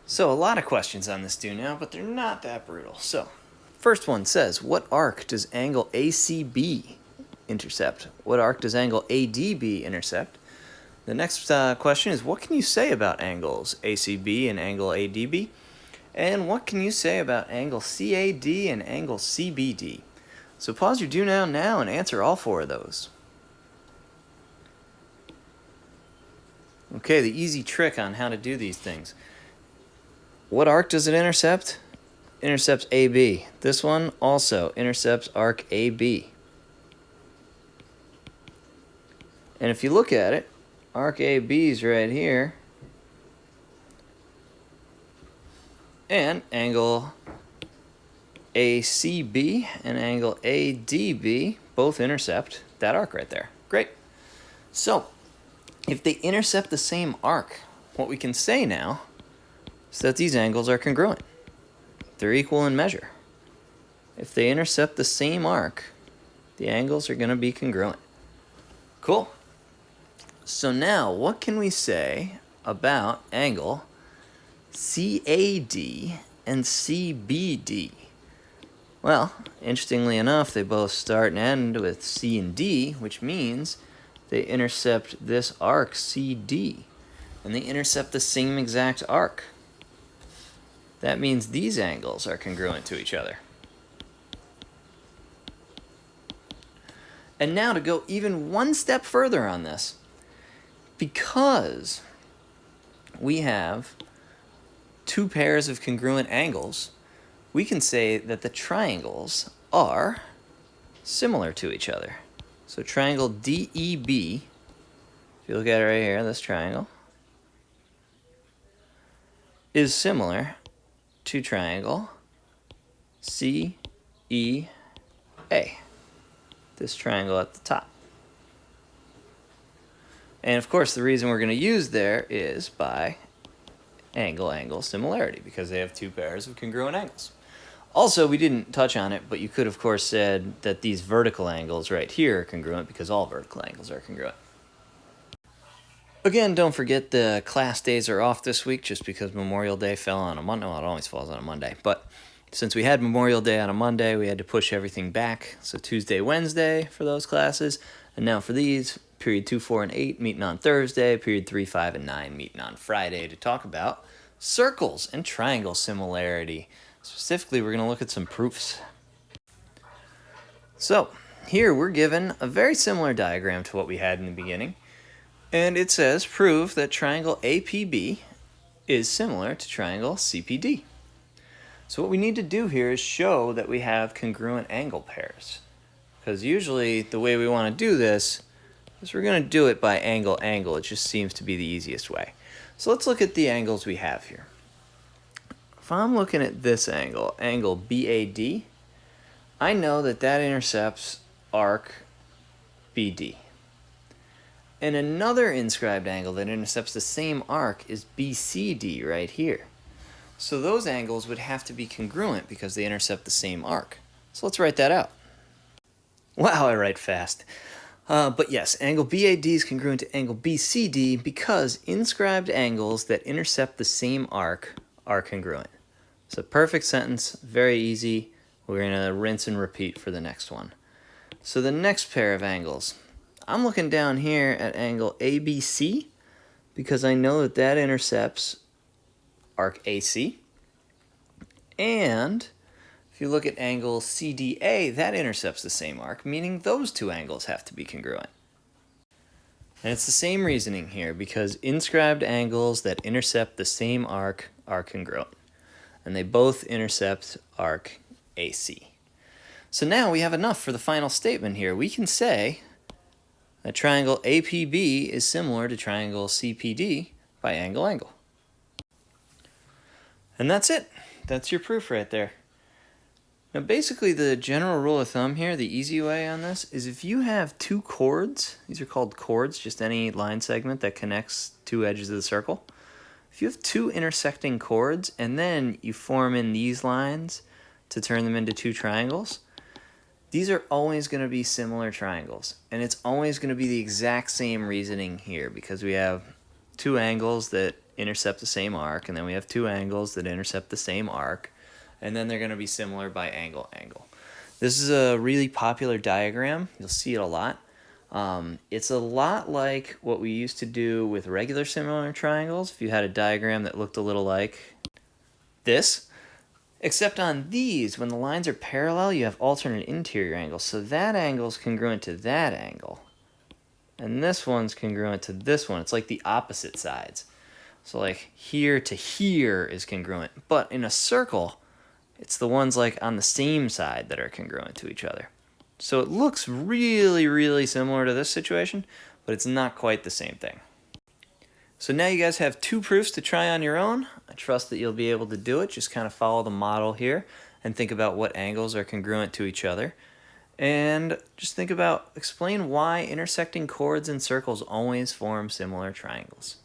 So a lot of questions on this do now, but they're not that brutal. So, first one says, what arc does angle ACB intercept? What arc does angle ADB intercept? The next question is, what can you say about angles ACB and angle ADB? And what can you say about angle CAD and angle CBD? So pause your do now and answer all four of those. Okay, the easy trick on how to do these things. What arc does it intercept? Intercepts AB. This one also intercepts arc AB. And if you look at it, arc AB is right here. And angle ACB and angle ADB both intercept that arc right there. Great. So, if they intercept the same arc, what we can say now is that these angles are congruent. They're equal in measure. If they intercept the same arc, the angles are going to be congruent. Cool. So now, what can we say about angle CAD and CBD? Well, interestingly enough, they both start and end with C and D, which means they intercept this arc CD, and they intercept the same exact arc. That means these angles are congruent to each other. And now to go even one step further on this, because we have two pairs of congruent angles, we can say that the triangles are similar to each other. So triangle DEB, if you look at it right here, this triangle, is similar to triangle CEA, this triangle at the top. And of course, the reason we're going to use there is by angle-angle similarity, because they have two pairs of congruent angles. Also, we didn't touch on it, but you could, of course, said that these vertical angles right here are congruent because all vertical angles are congruent. Again, don't forget the class days are off this week just because Memorial Day fell on a Monday. Well, it always falls on a Monday. But since we had Memorial Day on a Monday, we had to push everything back. So Tuesday, Wednesday for those classes. And now for these, period 2, 4, and 8 meeting on Thursday, period 3, 5, and 9 meeting on Friday to talk about circles and triangle similarity. Specifically, we're going to look at some proofs. So here we're given a very similar diagram to what we had in the beginning. And it says, prove that triangle APB is similar to triangle CPD. So what we need to do here is show that we have congruent angle pairs. Because usually the way we want to do this is we're going to do it by angle-angle. It just seems to be the easiest way. So let's look at the angles we have here. If I'm looking at this angle, angle BAD, I know that that intercepts arc BD. And another inscribed angle that intercepts the same arc is BCD right here. So those angles would have to be congruent because they intercept the same arc. So let's write that out. Wow, I write fast. But yes, angle BAD is congruent to angle BCD because inscribed angles that intercept the same arc are congruent. It's a perfect sentence, very easy. We're going to rinse and repeat for the next one. So the next pair of angles. I'm looking down here at angle ABC because I know that that intercepts arc AC. And if you look at angle CDA, that intercepts the same arc, meaning those two angles have to be congruent. And it's the same reasoning here because inscribed angles that intercept the same arc are congruent. And they both intercept arc AC. So now we have enough for the final statement here. We can say that triangle APB is similar to triangle CPD by angle-angle. And that's it. That's your proof right there. Now basically the general rule of thumb here, the easy way on this, is if you have two chords, these are called chords, just any line segment that connects two edges of the circle. If you have two intersecting chords and then you form in these lines to turn them into two triangles, these are always going to be similar triangles. And it's always going to be the exact same reasoning here because we have two angles that intercept the same arc, and then we have two angles that intercept the same arc, and then they're going to be similar by angle. This is a really popular diagram. You'll see it a lot. It's a lot like what we used to do with regular similar triangles. If you had a diagram that looked a little like this, except on these, when the lines are parallel, you have alternate interior angles. So that angle is congruent to that angle, and this one's congruent to this one. It's like the opposite sides. So like here to here is congruent, but in a circle, it's the ones like on the same side that are congruent to each other. So it looks really, really similar to this situation, but it's not quite the same thing. So now you guys have two proofs to try on your own. I trust that you'll be able to do it. Just kind of follow the model here and think about what angles are congruent to each other. And just explain why intersecting chords and circles always form similar triangles.